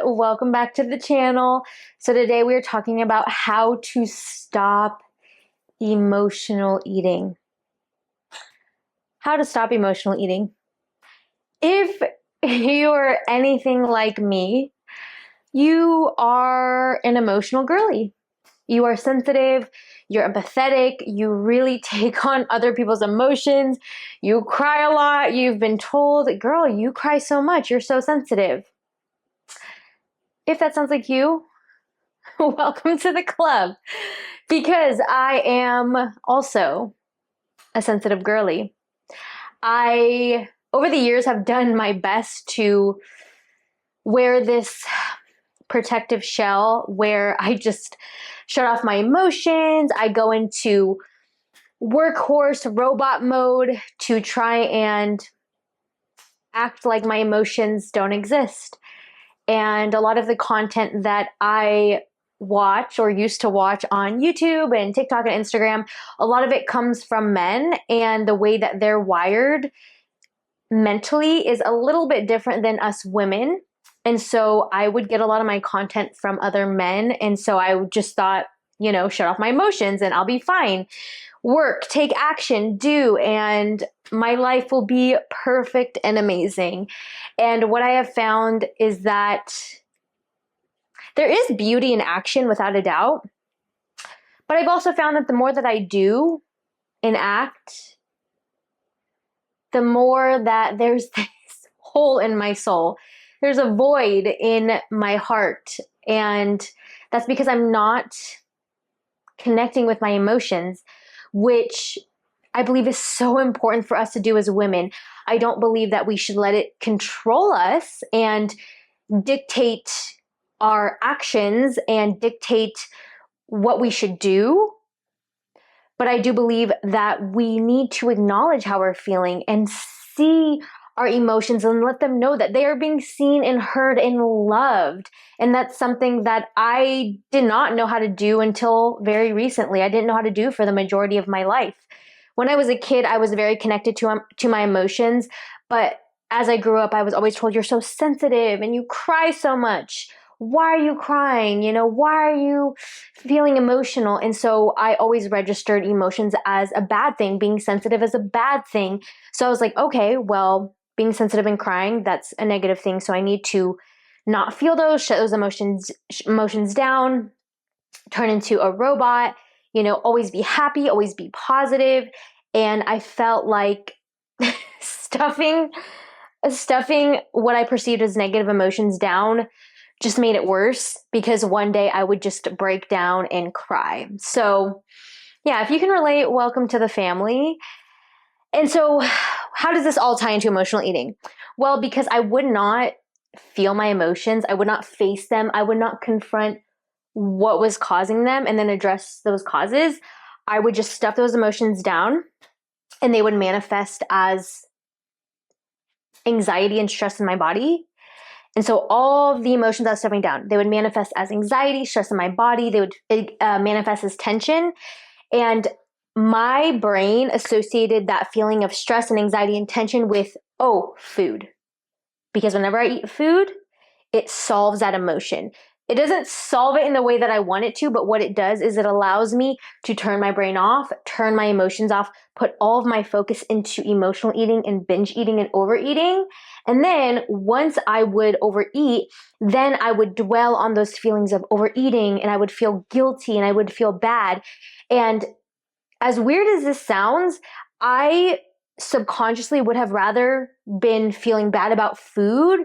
Welcome back to the channel. So today we are talking about how to stop emotional eating. How to stop emotional eating. If you're anything like me, you are an emotional girly. You are sensitive, you're empathetic, you really take on other people's emotions, you cry a lot, you've been told, girl, you cry so much, you're so sensitive. If that sounds like you, welcome to the club, because I am also a sensitive girly. I, over the years, have done my best to wear this protective shell where I just shut off my emotions. I go into workhorse robot mode to try and act like my emotions don't exist. And a lot of the content that I watch or used to watch on YouTube and TikTok and Instagram, a lot of it comes from men, and the way that they're wired mentally is a little bit different than us women. And so I would get a lot of my content from other men. And so I just thought, shut off my emotions and I'll be fine. Work, take action, do, and my life will be perfect and amazing. And what I have found is that there is beauty in action without a doubt. But I've also found that the more that I do and act, the more that there's this hole in my soul. There's a void in my heart. And that's because I'm not connecting with my emotions, which I believe is so important for us to do as women. I don't believe that we should let it control us and dictate our actions and dictate what we should do. But I do believe that we need to acknowledge how we're feeling and see our emotions and let them know that they are being seen and heard and loved. And that's something that I did not know how to do until very recently. I didn't know how to do for the majority of my life. When I was a kid, I was very connected to my emotions. But as I grew up, I was always told, you're so sensitive and you cry so much. Why are you crying? Why are you feeling emotional? And so I always registered emotions as a bad thing, being sensitive as a bad thing. So I was like, okay, well, being sensitive and crying, that's a negative thing. So I need to not feel those, shut those emotions down, turn into a robot, always be happy, always be positive. And I felt like stuffing what I perceived as negative emotions down just made it worse, because one day I would just break down and cry. So yeah, if you can relate, welcome to the family. And so how does this all tie into emotional eating? Well, because I would not feel my emotions, I would not face them, I would not confront what was causing them and then address those causes. I would just stuff those emotions down and they would manifest as anxiety and stress in my body. And so all of the emotions I was stuffing down, they would manifest as anxiety, stress in my body. They would manifest as tension. And my brain associated that feeling of stress and anxiety and tension with, food. Because whenever I eat food, it solves that emotion. It doesn't solve it in the way that I want it to, but what it does is it allows me to turn my brain off, turn my emotions off, put all of my focus into emotional eating and binge eating and overeating. And then once I would overeat, then I would dwell on those feelings of overeating and I would feel guilty and I would feel bad. And as weird as this sounds, I subconsciously would have rather been feeling bad about food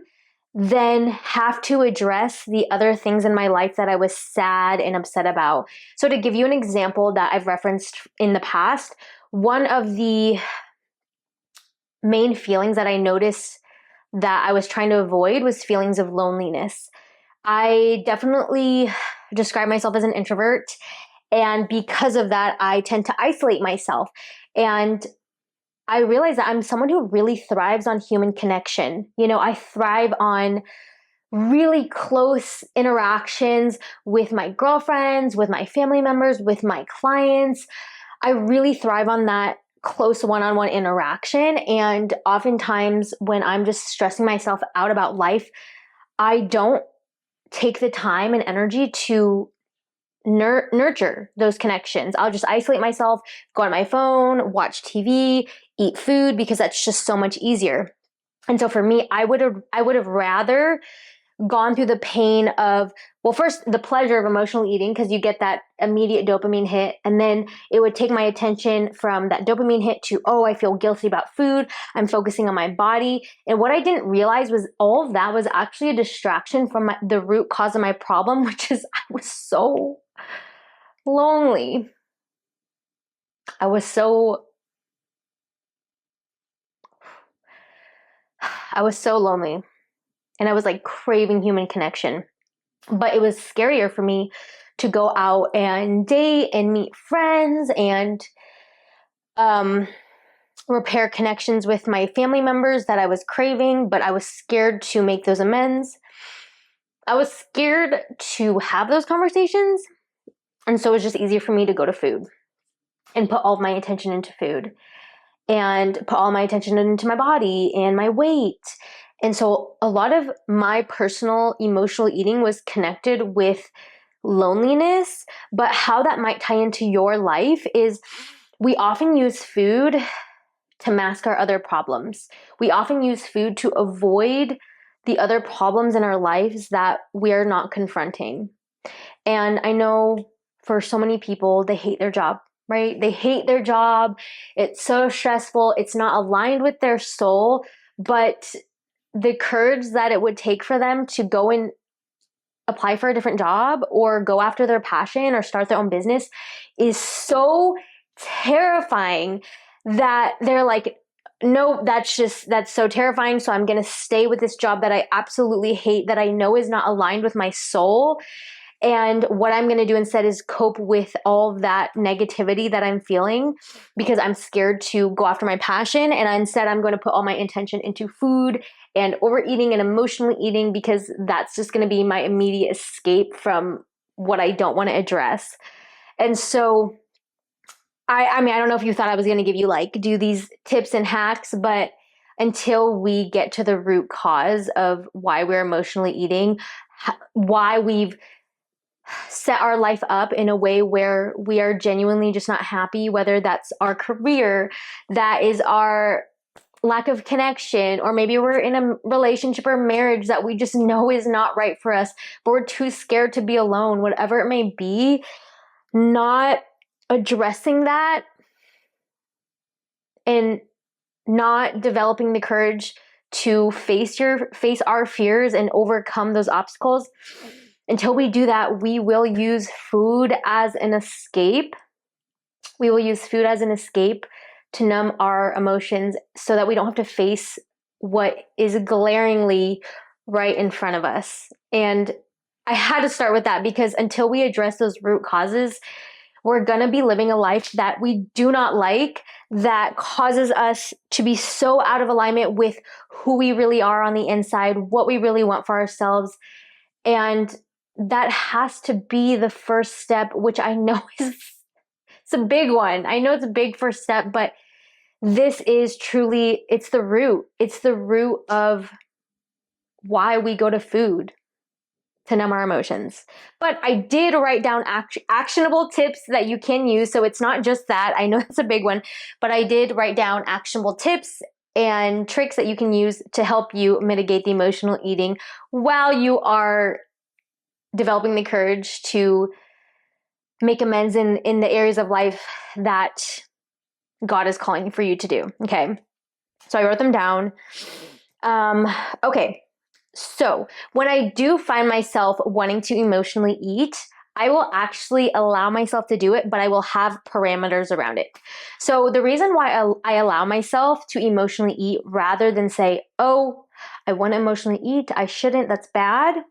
than have to address the other things in my life that I was sad and upset about. So to give you an example that I've referenced in the past, one of the main feelings that I noticed that I was trying to avoid was feelings of loneliness. I definitely describe myself as an introvert, and because of that, I tend to isolate myself. And I realize that I'm someone who really thrives on human connection. I thrive on really close interactions with my girlfriends, with my family members, with my clients. I really thrive on that close one-on-one interaction. And oftentimes when I'm just stressing myself out about life, I don't take the time and energy to nurture those connections. I'll just isolate myself, go on my phone, watch TV, eat food, because that's just so much easier. And so for me, I would have rather gone through the pain of, well, first the pleasure of emotional eating, because you get that immediate dopamine hit, and then it would take my attention from that dopamine hit to, oh, I feel guilty about food, I'm focusing on my body. And what I didn't realize was all of that was actually a distraction from the root cause of my problem, which is I was so lonely. I was so lonely, and I was like craving human connection. But it was scarier for me to go out and date and meet friends and repair connections with my family members that I was craving, but I was scared to make those amends. I was scared to have those conversations. And so it was just easier for me to go to food and put all of my attention into food and put all my attention into my body and my weight. And so a lot of my personal emotional eating was connected with loneliness, but how that might tie into your life is we often use food to mask our other problems. We often use food to avoid the other problems in our lives that we are not confronting. And I know for so many people, they hate their job, right? They hate their job. It's so stressful. It's not aligned with their soul, but the courage that it would take for them to go and apply for a different job or go after their passion or start their own business is so terrifying that they're like, no, that's so terrifying. So I'm going to stay with this job that I absolutely hate, that I know is not aligned with my soul. And what I'm going to do instead is cope with all of that negativity that I'm feeling because I'm scared to go after my passion. And instead, I'm going to put all my intention into food and overeating and emotionally eating because that's just going to be my immediate escape from what I don't want to address. And so, I mean, I don't know if you thought I was going to give you do these tips and hacks, but until we get to the root cause of why we're emotionally eating, why we've set our life up in a way where we are genuinely just not happy, whether that's our career, that is our lack of connection, or maybe we're in a relationship or marriage that we just know is not right for us, but we're too scared to be alone, whatever it may be, not addressing that and not developing the courage to face our fears and overcome those obstacles. Until we do that, we will use food as an escape. We will use food as an escape to numb our emotions so that we don't have to face what is glaringly right in front of us. And I had to start with that because until we address those root causes, we're going to be living a life that we do not like, that causes us to be so out of alignment with who we really are on the inside, what we really want for ourselves. And that has to be the first step, which I know it's a big one. I know it's a big first step, but this is truly, it's the root. It's the root of why we go to food, to numb our emotions. But I did write down actionable tips that you can use. So it's not just that. I know that's a big one, but I did write down actionable tips and tricks that you can use to help you mitigate the emotional eating while you are developing the courage to make amends in the areas of life that God is calling for you to do. Okay. So I wrote them down. Okay. So when I do find myself wanting to emotionally eat, I will actually allow myself to do it, but I will have parameters around it. So the reason why I allow myself to emotionally eat rather than say, oh, I want to emotionally eat, I shouldn't, that's bad,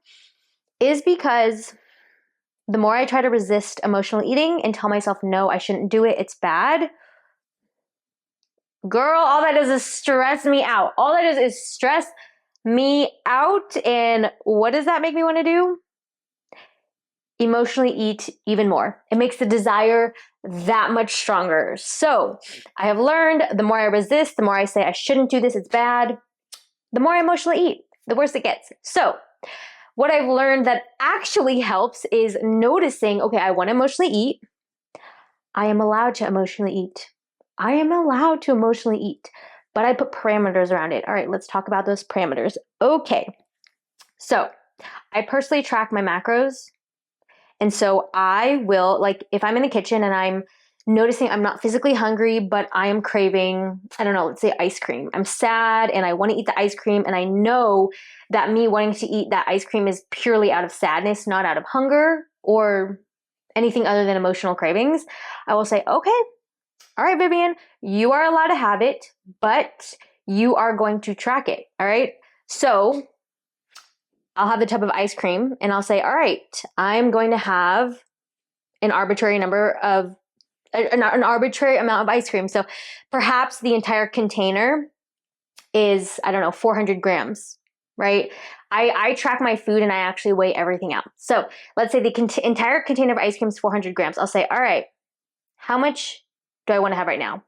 is because the more I try to resist emotional eating and tell myself, no, I shouldn't do it, it's bad, girl, all that does is stress me out. All that does is stress me out. And what does that make me want to do? Emotionally eat even more. It makes the desire that much stronger. So I have learned the more I resist, the more I say I shouldn't do this, it's bad, the more I emotionally eat, the worse it gets. So what I've learned that actually helps is noticing, okay, I want to emotionally eat. I am allowed to emotionally eat. I am allowed to emotionally eat, but I put parameters around it. All right, let's talk about those parameters. Okay, so I personally track my macros. And so I will, like, if I'm in the kitchen and I'm noticing I'm not physically hungry, but I am craving, I don't know, let's say ice cream. I'm sad and I want to eat the ice cream. And I know that me wanting to eat that ice cream is purely out of sadness, not out of hunger or anything other than emotional cravings. I will say, okay, all right, Vivian, you are allowed to have it, but you are going to track it. All right. So I'll have the tub of ice cream and I'll say, all right, I'm going to have an arbitrary number of an arbitrary amount of ice cream. So perhaps the entire container is, I don't know, 400 grams, right? I track my food and I actually weigh everything out. So let's say the entire container of ice cream is 400 grams. I'll say, all right, how much do I want to have right now?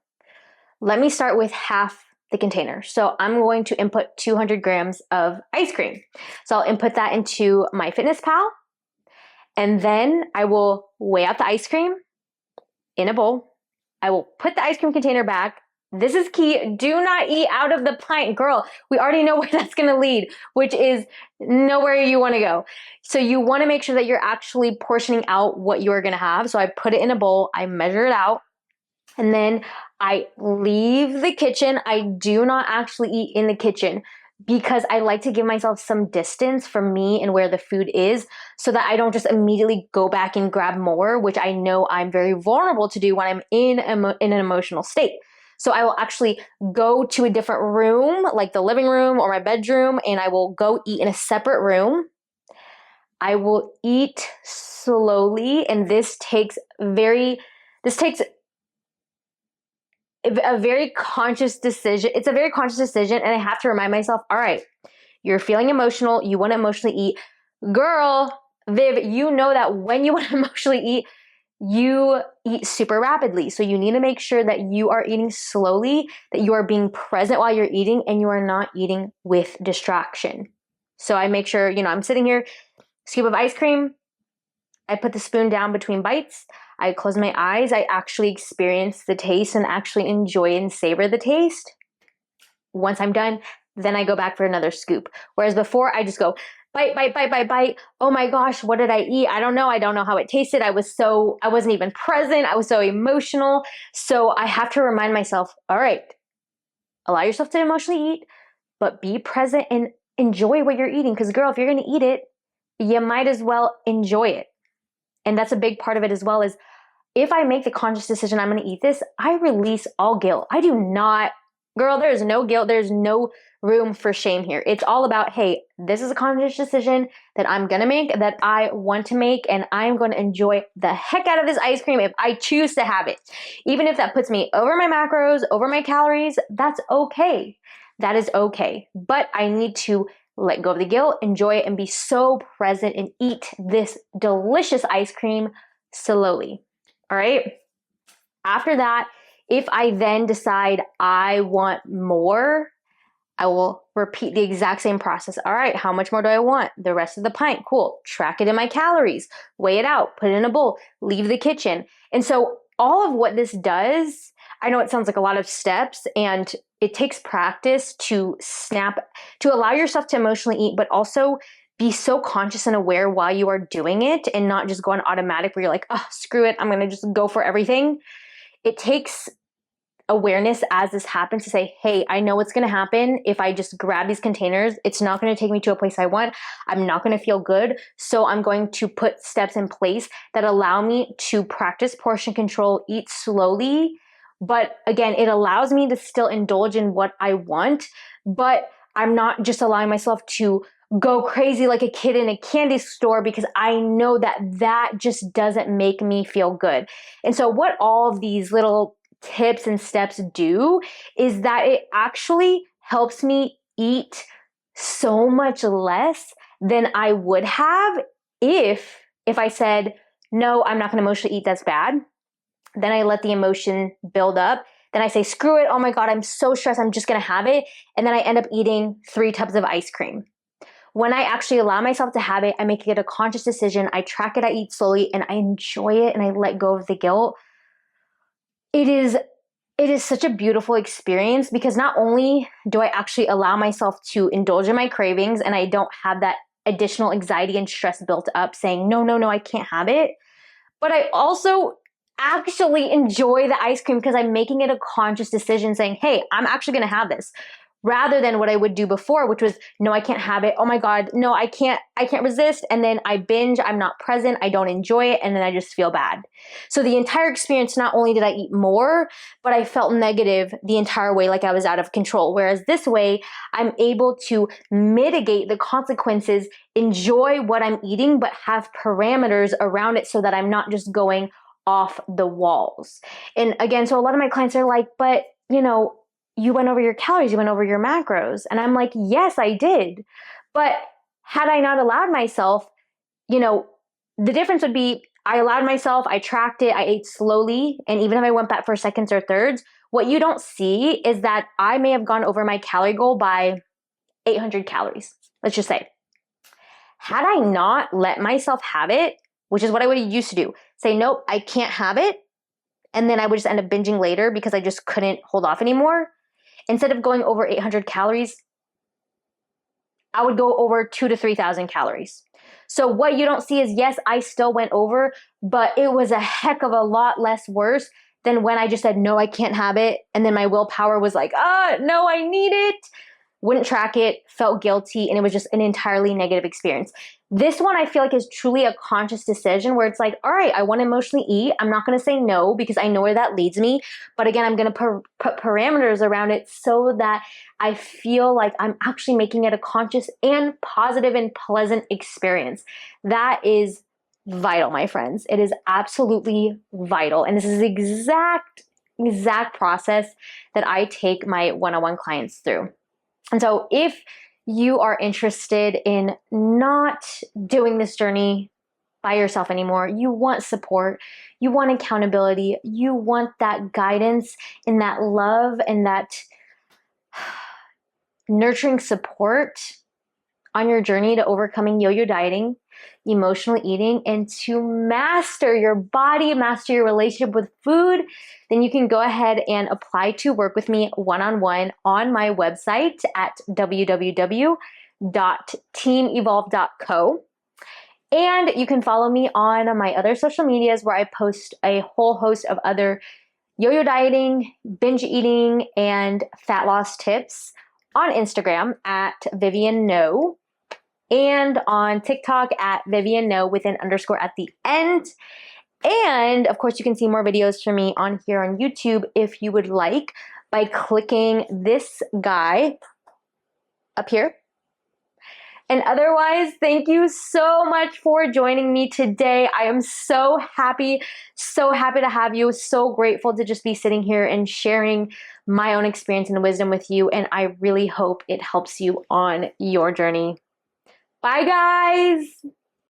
Let me start with half the container. So I'm going to input 200 grams of ice cream. So I'll input that into MyFitnessPal. And then I will weigh out the ice cream in a bowl. I will put the ice cream container back. This is key. Do not eat out of the pint. Girl, we already know where that's going to lead, which is nowhere you want to go. So you want to make sure that you're actually portioning out what you're going to have. So I put it in a bowl. I measure it out. And then I leave the kitchen. I do not actually eat in the kitchen because I like to give myself some distance from me and where the food is so that I don't just immediately go back and grab more, which I know I'm very vulnerable to do when I'm in an emotional state. So I will actually go to a different room, like the living room or my bedroom, and I will go eat in a separate room. I will eat slowly, and this takes a very conscious decision. It's a very conscious decision. And I have to remind myself, all right, you're feeling emotional. You want to emotionally eat. Girl, Viv, you know that when you want to emotionally eat, you eat super rapidly. So you need to make sure that you are eating slowly, that you are being present while you're eating, and you are not eating with distraction. So I make sure, I'm sitting here, scoop of ice cream. I put the spoon down between bites. I close my eyes. I actually experience the taste and actually enjoy and savor the taste. Once I'm done, then I go back for another scoop. Whereas before, I just go bite, bite, bite, bite, bite. Oh my gosh, what did I eat? I don't know. I don't know how it tasted. I wasn't even present. I was so emotional. So I have to remind myself, all right, allow yourself to emotionally eat, but be present and enjoy what you're eating. Because girl, if you're going to eat it, you might as well enjoy it. And that's a big part of it as well is if I make the conscious decision I'm going to eat this, I release all guilt. I do not, girl, there's no guilt. There's no room for shame here. It's all about, hey, this is a conscious decision that I'm going to make, that I want to make, and I'm going to enjoy the heck out of this ice cream if I choose to have it. Even if that puts me over my macros, over my calories, that's okay. That is okay. But I need to let go of the guilt, enjoy it, and be so present and eat this delicious ice cream slowly. All right. After that, if I then decide I want more, I will repeat the exact same process. All right, how much more do I want? The rest of the pint. Cool. Track it in my calories, weigh it out, put it in a bowl, leave the kitchen. And so all of what this does, I know it sounds like a lot of steps and it takes practice to allow yourself to emotionally eat, but also be so conscious and aware while you are doing it and not just go on automatic where you're like, oh, screw it, I'm going to just go for everything. It takes awareness as this happens to say, hey, I know what's going to happen if I just grab these containers. It's not going to take me to a place I want. I'm not going to feel good. So I'm going to put steps in place that allow me to practice portion control, eat slowly. But again, it allows me to still indulge in what I want, but I'm not just allowing myself to go crazy like a kid in a candy store because I know that just doesn't make me feel good. And so what all of these little tips and steps do is that it actually helps me eat so much less than I would have if I said, no, I'm not going to emotionally eat, that's bad. Then I let the emotion build up. Then I say, screw it. Oh my God, I'm so stressed. I'm just going to have it. And then I end up eating 3 tubs of ice cream. when I actually allow myself to have it, I make it a conscious decision. I track it, I eat slowly, and I enjoy it, and I let go of the guilt. It is such a beautiful experience because not only do I actually allow myself to indulge in my cravings and I don't have that additional anxiety and stress built up saying, no, no, no, I can't have it, but I also actually enjoy the ice cream because I'm making it a conscious decision saying, hey, I'm actually going to have this, rather than what I would do before, which was, no, I can't have it. Oh my God, no, I can't resist. And then I binge, I'm not present, I don't enjoy it, and then I just feel bad. So the entire experience, not only did I eat more, but I felt negative the entire way, like I was out of control. Whereas this way, I'm able to mitigate the consequences, enjoy what I'm eating, but have parameters around it so that I'm not just going off the walls. And again, so a lot of my clients are like, but you went over your calories, you went over your macros. And I'm like, yes, I did. But had I not allowed myself, the difference would be I allowed myself, I tracked it, I ate slowly. And even if I went back for seconds or thirds, what you don't see is that I may have gone over my calorie goal by 800 calories. Let's just say. Had I not let myself have it, which is what I would used to do, say, nope, I can't have it. And then I would just end up binging later because I just couldn't hold off anymore. Instead of going over 800 calories, I would go over 2,000 to 3,000 calories. So what you don't see is, yes, I still went over, but it was a heck of a lot less worse than when I just said, no, I can't have it. And then my willpower was like, no, I need it. Wouldn't track it, felt guilty, and it was just an entirely negative experience. This one I feel like is truly a conscious decision where it's like, all right, I want to emotionally eat. I'm not going to say no because I know where that leads me. But again, I'm going to put parameters around it so that I feel like I'm actually making it a conscious and positive and pleasant experience. That is vital, my friends. It is absolutely vital. And this is the exact process that I take my one-on-one clients through. And so if you are interested in not doing this journey by yourself anymore, you want support, you want accountability, you want that guidance and that love and that nurturing support on your journey to overcoming yo-yo dieting, emotional eating, and to master your body, master your relationship with food, then you can go ahead and apply to work with me one-on-one on my website at www.teamevolve.co. And you can follow me on my other social medias where I post a whole host of other yo-yo dieting, binge eating, and fat loss tips on Instagram at Vivian No, and on TikTok at Vivian No with an underscore at the end. And of course, you can see more videos from me on here on YouTube if you would like by clicking this guy up here. And otherwise, thank you so much for joining me today. I am so happy to have you. So grateful to just be sitting here and sharing my own experience and wisdom with you. And I really hope it helps you on your journey. Bye, guys.